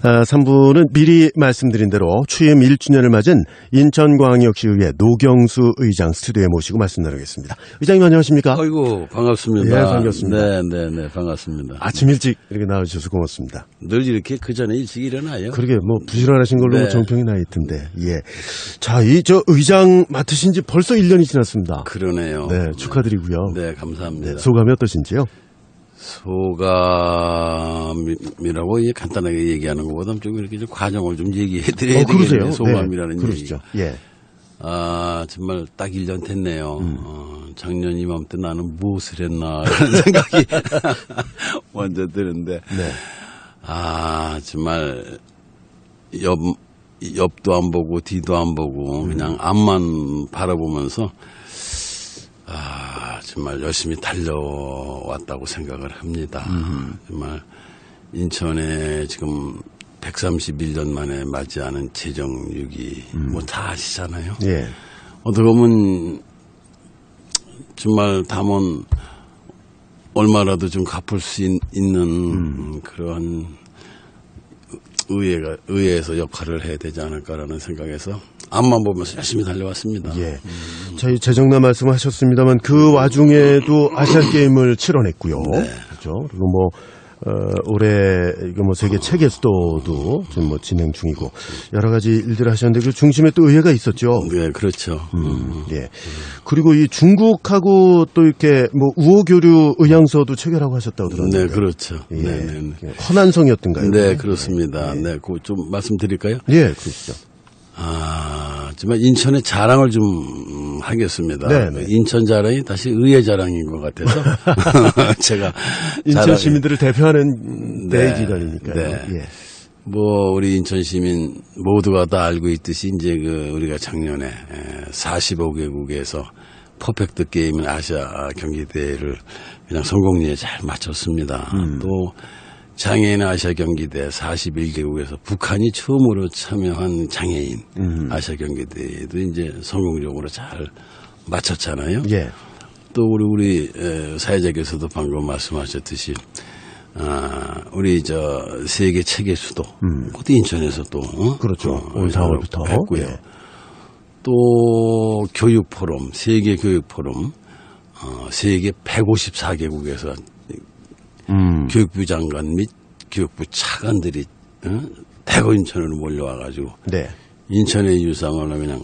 3부는 미리 말씀드린 대로 취임 1주년을 맞은 인천광역시의회 노경수 의장 스튜디오에 모시고 말씀 나누겠습니다. 의장님 안녕하십니까? 아이고 반갑습니다. 예, 반갑습니다. 네, 반갑습니다. 아침 일찍 이렇게 나와주셔서 고맙습니다. 늘 이렇게 그 전에 일찍 일어나요. 그러게 뭐 부지런하신 걸로 네. 정평이 나 있던데. 예. 자, 저 의장 맡으신 지 벌써 1년이 지났습니다. 그러네요. 네, 축하드리고요. 네, 감사합니다. 네, 소감이 어떠신지요? 소감이라고 간단하게 얘기하는 것보다 좀 이렇게 좀 과정을 좀 얘기해드려야 그러세요? 되겠네요. 소감이라는 네, 그러시죠. 얘기. 예. 정말 딱 1년 됐네요. 작년 이맘때 나는 무엇을 했나 이런 생각이 먼저 드는데. 네. 정말 옆도 안 보고 뒤도 안 보고 그냥 앞만 바라보면서 정말 열심히 달려왔다고 생각을 합니다. 정말 인천에 지금 131년 만에 맞이하는 재정유기 뭐 다 아시잖아요. 예. 어떻게 보면 정말 담은 얼마라도 좀 갚을 수 있는 그런 의회에서 역할을 해야 되지 않을까라는 생각에서 앞만 보면서 열심히 달려왔습니다. 예. 저희 재정남 말씀하셨습니다만 그 와중에도 아시안 게임을 치러냈고요. 네. 그렇죠. 그리고 뭐 올해 이거 뭐 세계 체계 수도도 지금 뭐 진행 중이고 여러 가지 일들을 하셨는데 그 중심에 또 의회가 있었죠. 네, 그렇죠. 예. 그리고 이 중국하고 또 이렇게 뭐 우호 교류 의향서도 체결하고 하셨다고 들었는데. 네, 그렇죠. 예. 네. 허난성이었던가요? 네, 그렇습니다. 네, 그거 좀 말씀드릴까요? 예, 그렇죠. 정말 인천의 자랑을 좀 하겠습니다. 네. 인천 자랑이 다시 의회 자랑인 것 같아서 제가 인천 시민들을 대표하는 네. 대기관이니까요. 네. 예. 뭐 우리 인천 시민 모두가 다 알고 있듯이 이제 우리가 작년에 45개국에서 퍼펙트 게임 아시아 경기 대회를 그냥 성공리에 잘 마쳤습니다. 또 장애인 아시아 경기대 41개국에서 북한이 처음으로 참여한 장애인 아시아 경기대회도 이제 성공적으로 잘 마쳤잖아요. 예. 또 우리 사회자께서도 방금 말씀하셨듯이 우리 세계 체계 수도 그것도 인천에서 또 그렇죠. 올 4월부터 했고요. 예. 또 교육 포럼, 세계 교육 포럼 세계 154개국에서 교육부 장관 및 교육부 차관들이 대거 인천으로 몰려와가지고 네. 인천의 유상을 그냥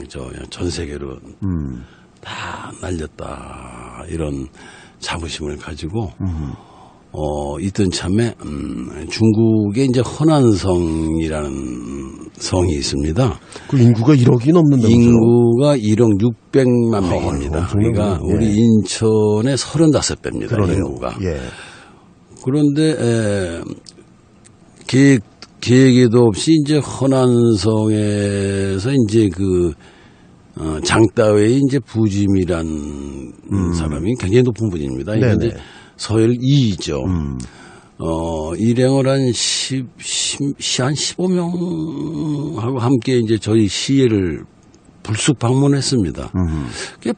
전 세계로 다 날렸다 이런 자부심을 가지고 있던 참에 중국에 이제 허난성이라는 성이 있습니다. 그 인구가 1억이 넘는다면서요? 인구가 1억 600만 명입니다. 그러니까 예. 우리 인천의 35배입니다. 그러네요. 인구가. 예. 그런데 계획에도 없이 이제 허난성에서 이제 장따웨의 이제 부짐이란 사람이 굉장히 높은 분입니다. 이게 이제 서열 2위죠. 일행을 한 15명하고 함께 이제 저희 시회를 불쑥 방문했습니다.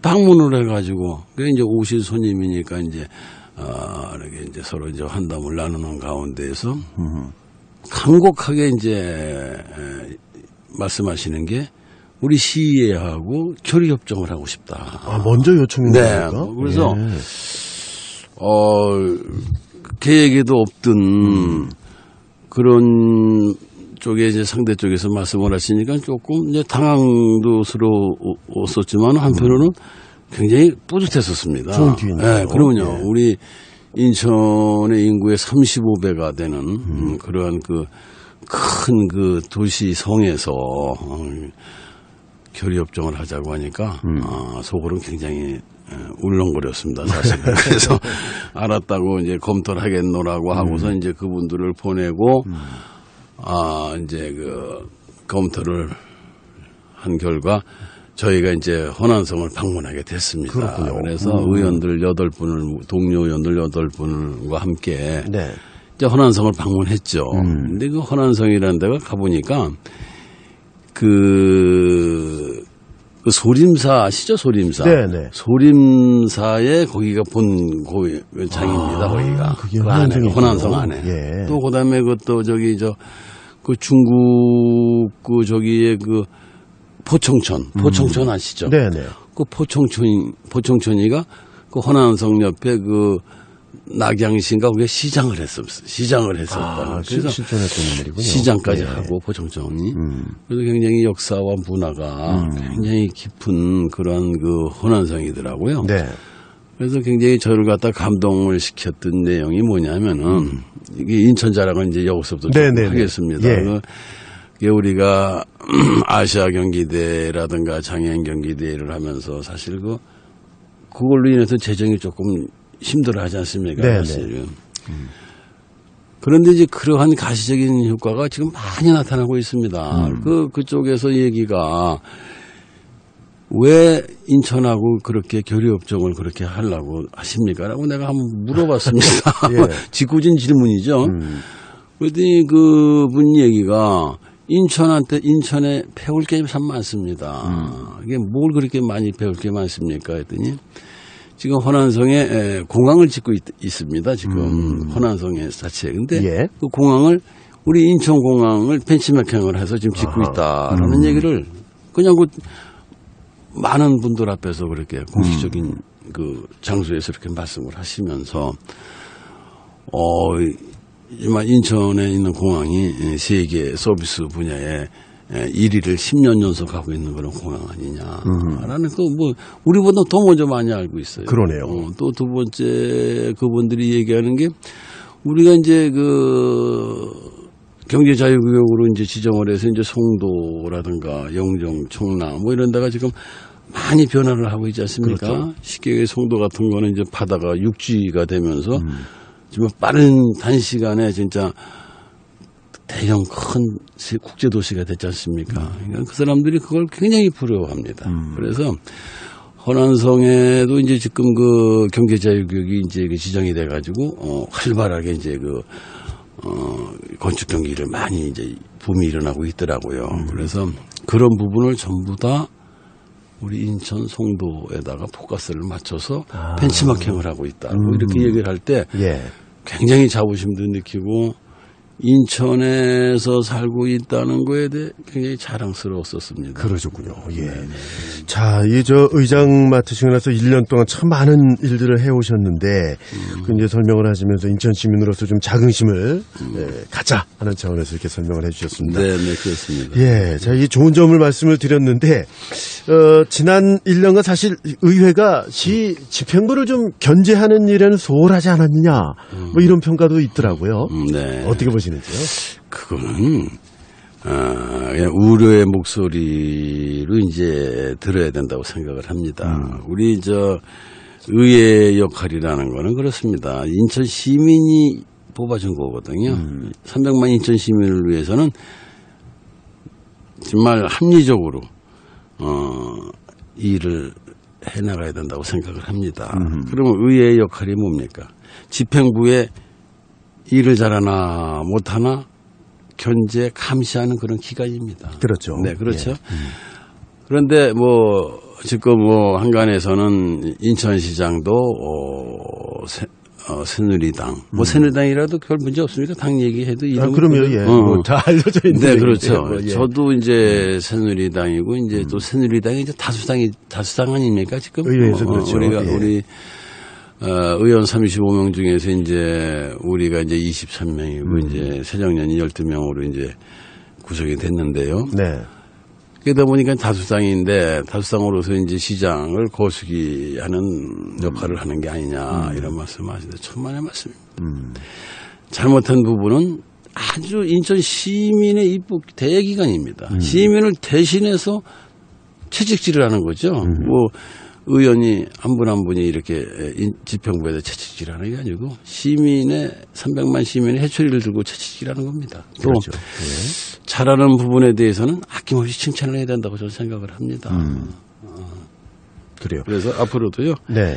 방문을 해가지고, 이제 오실 손님이니까 이제, 이렇게 이제 서로 이제 환담을 나누는 가운데에서 간곡하게 이제 말씀하시는 게 우리 시의회하고 교류협정을 하고 싶다. 먼저 요청인 네. 겁니까? 그래서 예. 계획에도 없던 그런 쪽에 이제 상대 쪽에서 말씀을 하시니까 조금 이제 당황스러웠었지만 한편으로는 굉장히 뿌듯했었습니다. 좋은 기회니까요. 네, 그러면요. 예. 우리 인천의 인구의 35배가 되는 그러한 큰 도시 성에서 교류협정을 하자고 하니까 속으로는 굉장히 울렁거렸습니다, 사실. 그래서 알았다고 이제 검토를 하겠노라고 하고서 이제 그분들을 보내고 이제 검토를 한 결과 저희가 이제 허난성을 방문하게 됐습니다. 그렇군요. 그래서 의원들 8분을 동료 의원들 8분과 함께 네. 이제 허난성을 방문했죠. 근데 그 허난성이라는 데가 가보니까 그 소림사 아시죠? 소림사. 네네. 소림사에 거기가 장입니다. 거기가. 그게 그 안에, 허난성이군요. 허난성 안에. 예. 또 그다음에 그것도 그 중국 그 저기에 그 포청천 아시죠? 네네. 그 포청천이가 그 호남성 옆에 그 낙양시인가 거기에 시장을 했었다. 그래서 실존했던 인물이군요. 시장까지 네. 하고 포청천이 그래서 굉장히 역사와 문화가 굉장히 깊은 그런 그 호남성이더라고요. 네. 그래서 굉장히 저를 갖다 감동을 시켰던 내용이 뭐냐면은 이게 인천 자랑은 이제 여기서부터 좀 네네네. 하겠습니다. 예. 그게 우리가 아시아 경기대라든가 장애인 경기대회를 하면서 사실 그걸로 인해서 재정이 조금 힘들어하지 않습니까? 네네. 사실은. 그런데 이제 그러한 가시적인 효과가 지금 많이 나타나고 있습니다. 그쪽에서 얘기가 왜 인천하고 그렇게 교류협정을 그렇게 하려고 하십니까? 라고 내가 한번 물어봤습니다. 예. 짓궂은 질문이죠. 그랬더니 그분 얘기가 인천에 배울 게 참 많습니다. 이게 뭘 그렇게 많이 배울 게 많습니까? 했더니 지금 호남성에 공항을 짓고 있습니다. 지금 호남성에 자체에. 근데 예. 그 공항을 우리 인천공항을 벤치마킹을 해서 지금 짓고 있다라는 얘기를 그냥 그 많은 분들 앞에서 그렇게 공식적인 그 장소에서 이렇게 말씀을 하시면서 정말 인천에 있는 공항이 세계 서비스 분야에 1위를 10년 연속하고 있는 그런 공항 아니냐라는 뭐 우리보다 더 먼저 많이 알고 있어요. 그러네요. 또 두 번째 그분들이 얘기하는 게 우리가 이제 그 경제 자유구역으로 이제 지정을 해서 이제 송도라든가 영종, 청남 뭐 이런 데가 지금 많이 변화를 하고 있지 않습니까? 그렇죠. 쉽게 송도 같은 거는 이제 바다가 육지가 되면서 정말 빠른 단시간에 진짜 대형 큰 국제도시가 됐지 않습니까? 그러니까 그 사람들이 그걸 굉장히 부러워합니다. 그래서 호남성에도 이제 지금 그 경제자유구역이 이제 지정이 돼가지고 활발하게 이제 건축 경기를 많이 이제 붐이 일어나고 있더라고요. 그래서 그런 부분을 전부 다 우리 인천 송도에다가 포커스를 맞춰서 벤치마킹을 하고 있다. 이렇게 얘기를 할 때 예. 굉장히 자부심도 느끼고 인천에서 살고 있다는 거에 대해 굉장히 자랑스러웠었습니다. 그러셨군요. 예. 자, 의장 맡으시고 나서 1년 동안 참 많은 일들을 해오셨는데, 그 이제 설명을 하시면서 인천 시민으로서 좀 자긍심을 갖자 하는 차원에서 이렇게 설명을 해주셨습니다. 네, 그렇습니다. 예. 자, 이 좋은 점을 말씀을 드렸는데, 지난 1년간 사실 의회가 시 집행부를 좀 견제하는 일에는 소홀하지 않았느냐, 뭐 이런 평가도 있더라고요. 네. 어떻게 보시는지요? 그거는 그냥 우려의 목소리로 이제 들어야 된다고 생각을 합니다. 우리 의회 역할이라는 거는 그렇습니다. 인천 시민이 뽑아준 거거든요. 300만 인천 시민을 위해서는 정말 합리적으로 일을 해나가야 된다고 생각을 합니다. 그러면 의회의 역할이 뭡니까? 집행부에 일을 잘하나 못하나 견제 감시하는 그런 기관입니다. 그렇죠. 네, 그렇죠. 예. 그런데 지금 한간에서는 인천시장도 새누리당 새누리당이라도 별 문제 없습니까? 당 얘기해도 이름. 그러면 예. 다 알려져 있는. 네, 그렇죠. 예. 저도 이제 새누리당이고 이제 또 새누리당이 이제 다수당 아닙니까 지금? 의회에서 그렇죠. 우리 의원 35명 중에서 이제 우리가 이제 23명이고 이제 새정년이 12명으로 이제 구성이 됐는데요. 네. 그러다 보니까 다수당인데 다수당으로서 이제 시장을 거수기하는 역할을 하는 게 아니냐 이런 말씀하시는데 천만의 말씀입니다. 잘못한 부분은 아주 인천 시민의 입법 대기관입니다. 시민을 대신해서 채찍질을 하는 거죠. 의원이 한 분 한 분이 이렇게 집행부에다 채찍질하는 게 아니고 300만 시민의 해초리를 들고 채찍질하는 겁니다. 또 그렇죠. 잘하는 부분에 대해서는 아낌없이 칭찬을 해야 된다고 저는 생각을 합니다. 그래요. 그래서 앞으로도요. 네.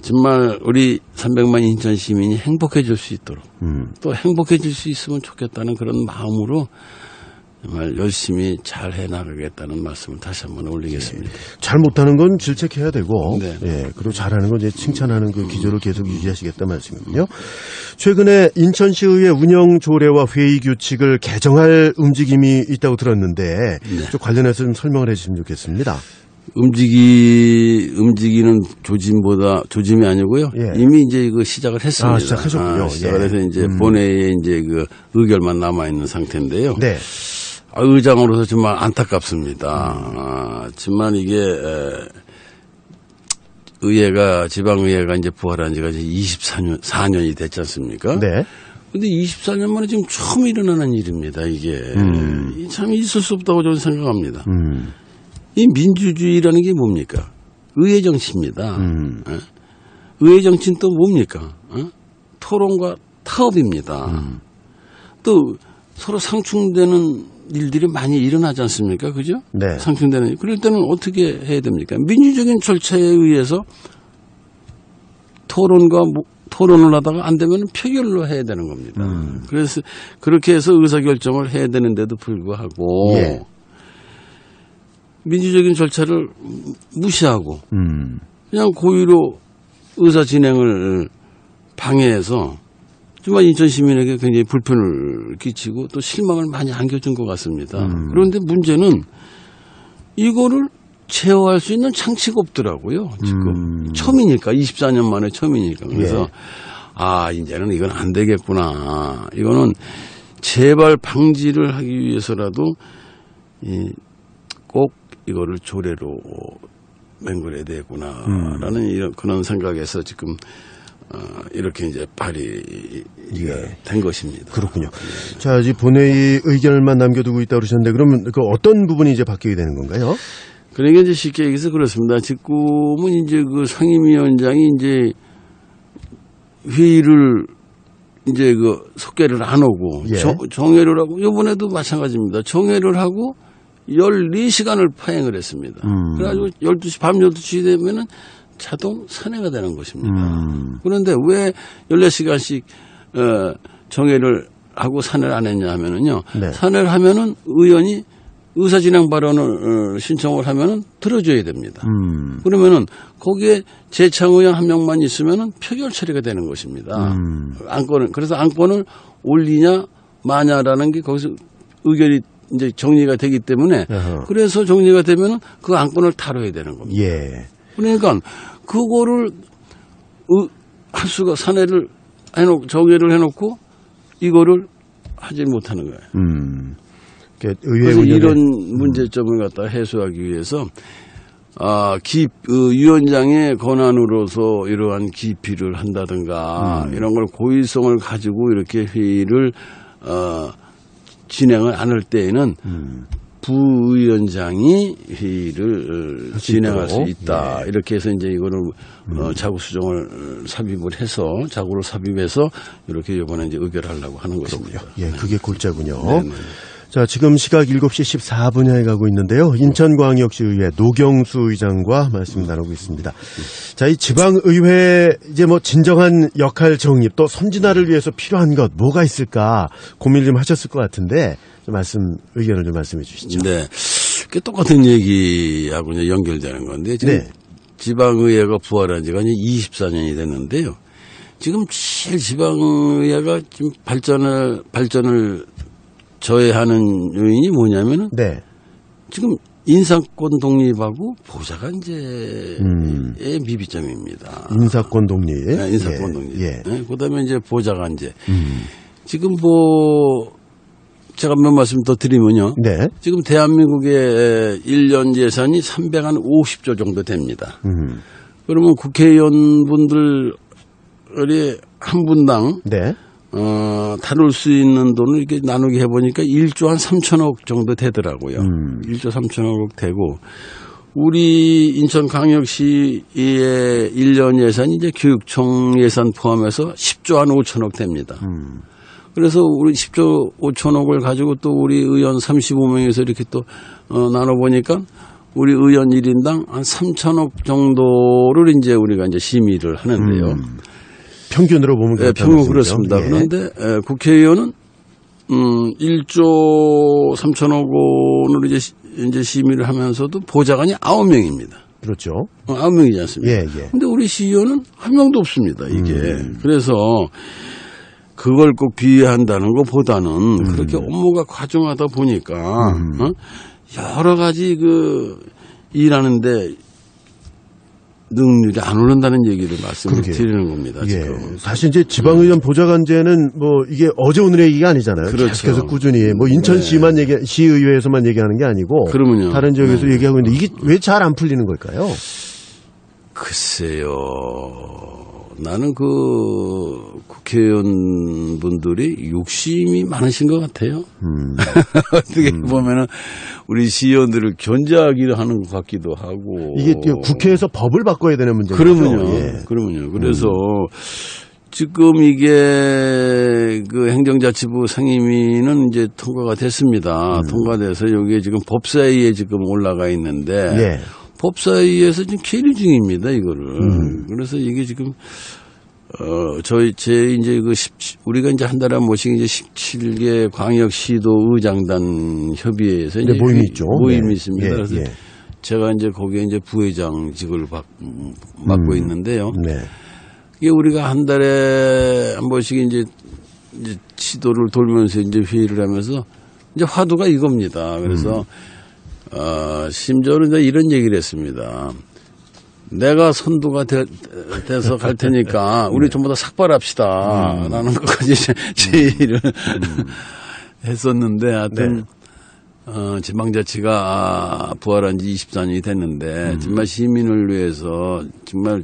정말 우리 300만 인천 시민이 행복해질 수 있도록 또 행복해질 수 있으면 좋겠다는 그런 마음으로 정말 열심히 잘 해나가겠다는 말씀을 다시 한번 올리겠습니다. 잘 못하는 건 질책해야 되고, 네. 예, 그리고 잘하는 건 이제 칭찬하는 그 기조를 계속 유지하시겠다 말씀이군요. 최근에 인천시의회 운영 조례와 회의 규칙을 개정할 움직임이 있다고 들었는데, 좀 관련해서 좀 설명을 해주시면 좋겠습니다. 움직이는 조짐이 아니고요. 예. 이미 이제 그 시작을 했습니다. 시작하셨군요. 시작을 예. 해서 이제 본회의에 이제 그 의결만 남아 있는 상태인데요. 네. 의장으로서 정말 안타깝습니다. 하지만 이게 지방의회가 이제 부활한 지가 이제 4년이 됐지 않습니까? 네. 근데 24년 만에 지금 처음 일어나는 일입니다, 이게. 참 있을 수 없다고 저는 생각합니다. 이 민주주의라는 게 뭡니까? 의회 정치입니다. 예? 의회 정치는 또 뭡니까? 토론과 타협입니다. 또 서로 상충되는 일들이 많이 일어나지 않습니까? 그죠? 네. 상충되는 일. 그럴 때는 어떻게 해야 됩니까? 민주적인 절차에 의해서 토론을 하다가 안 되면 표결로 해야 되는 겁니다. 그래서 그렇게 해서 의사결정을 해야 되는데도 불구하고 예. 민주적인 절차를 무시하고 그냥 고의로 의사 진행을 방해해서 정말 인천 시민에게 굉장히 불편을 끼치고 또 실망을 많이 안겨준 것 같습니다. 그런데 문제는 이거를 제어할 수 있는 장치가 없더라고요. 지금 처음이니까 24년 만에 처음이니까 그래서 이제는 이건 안 되겠구나. 이거는 재발 방지를 하기 위해서라도 꼭 이거를 조례로 맹글해야 되구나라는 그런 생각에서 지금 이렇게 이제 발의가 된 것입니다. 그렇군요. 자, 이제 본회의 의견만 남겨두고 있다고 그러셨는데 그러면 그 어떤 부분이 이제 바뀌게 되는 건가요? 그러니까 이제 쉽게 얘기해서 그렇습니다. 지금은 이제 그 상임위원장이 이제 회의를 이제 그 속개를 안 오고 예. 정회를 하고 이번에도 마찬가지입니다. 정회를 하고 14시간을 파행을 했습니다. 그래가지고 12시, 밤 12시 되면은 자동 산회가 되는 것입니다. 그런데 왜 14시간씩 정회를 하고 산회를 안 했냐 하면은요. 네. 산회를 하면은 의원이 의사진행 발언을 신청을 하면은 들어줘야 됩니다. 그러면은 거기에 재창 의원 한 명만 있으면은 표결 처리가 되는 것입니다. 그래서 안건을 올리냐 마냐라는 게 거기서 의결이 이제 정리가 되기 때문에 그래서 정리가 되면은 그 안건을 다뤄야 되는 겁니다. 예. 그러니까 그거를 할 수가 산회를 정회를 해놓고 이거를 하지 못하는 거예요. 그래서 이런 문제점을 갖다 해소하기 위해서 위원장의 권한으로서 이러한 기피를 한다든가 이런 걸 고의성을 가지고 이렇게 회의를 진행을 안 할 때에는 부위원장이 회의를 진행할 수 있다. 예. 이렇게 해서 이제 이거를 자구 수정을 자구를 삽입해서 이렇게 이번에 이제 의결하려고 하는 것입니다. 예, 그게 골자군요. 네네. 자, 지금 시각 7시 14분 향해 가고 있는데요. 인천광역시의회 노경수 의장과 말씀 나누고 있습니다. 자, 이 지방의회 이제 뭐 진정한 역할 정립 또 선진화를 위해서 필요한 것 뭐가 있을까 고민 좀 하셨을 것 같은데 좀 의견을 좀 말씀해 주시죠. 네. 그 똑같은 얘기하고 이제 연결되는 건데 지금 네. 지방의회가 부활한 지가 이제 24년이 됐는데요. 지금 제일 지방의회가 지금 발전을 저해하는 요인이 뭐냐면은 네. 지금 인사권 독립하고 보좌가 이제 미비점입니다. 인사권 독립. 네, 인사권 예. 독립. 예. 네, 그다음에 이제 보좌가 이제 지금 제가 몇 말씀 더 드리면요. 네. 지금 대한민국의 1년 예산이 350조 정도 됩니다. 그러면 국회의원분들이 한 분당 네. 다룰 수 있는 돈을 이렇게 나누게 해보니까 1조 한 3천억 정도 되더라고요. 1조 3천억 되고, 우리 인천광역시의 1년 예산이 이제 교육청 예산 포함해서 10조 한 5천억 됩니다. 그래서 우리 10조 5천억을 가지고 또 우리 의원 35명에서 이렇게 또 나눠보니까 우리 의원 1인당 한 3천억 정도를 이제 우리가 이제 심의를 하는데요. 평균으로 보면 네, 평균 그렇습니다. 예. 그런데 국회의원은 1조 3천억 원으로 이제 심의를 하면서도 보좌관이 9명입니다. 그렇죠. 9명이지 않습니까? 예, 예. 근데 우리 CEO는 한 명도 없습니다, 이게. 그래서 그걸 꼭 비하한다는 것보다는 그렇게 업무가 과중하다 보니까, 여러 가지 일하는데 능률이 안 오른다는 얘기를 말씀을 드리는 겁니다, 예. 지금. 사실 이제 지방의원 보좌관제는 뭐 이게 어제 오늘의 얘기가 아니잖아요. 그렇죠. 계속해서 꾸준히 뭐 인천시만 시의회에서만 얘기하는 게 아니고 그러면요. 다른 지역에서 얘기하고 있는데 이게 왜 잘 안 풀리는 걸까요? 글쎄요. 나는 국회의원 분들이 욕심이 많으신 것 같아요. 어떻게 보면은 우리 시의원들을 견제하기를 하는 것 같기도 하고. 이게 국회에서 법을 바꿔야 되는 문제죠. 그러면요. 예. 그러면요. 그래서 지금 이게 행정자치부 상임위는 이제 통과가 됐습니다. 통과돼서 여기에 지금 법사위에 지금 올라가 있는데. 예. 법사위에서 지금 계류 중입니다, 이거를. 그래서 이게 지금, 우리가 이제 한 달에 한 번씩 이제 17개 광역시도 의장단 협의회에서 이제 모임이 있죠. 모임이 네. 있습니다. 예, 그래서 예. 제가 이제 거기에 이제 부회장직을 맡고 있는데요. 네. 이게 우리가 한 달에 한 번씩 이제 시도를 돌면서 이제 회의를 하면서 이제 화두가 이겁니다. 그래서 심지어는 이런 얘기를 했습니다. 내가 선두가 돼서 갈 테니까 우리 전부 다 삭발합시다. 라는 것까지 제의를 했었는데 하여튼 지방자치가 부활한 지 24년이 됐는데 정말 시민을 위해서 정말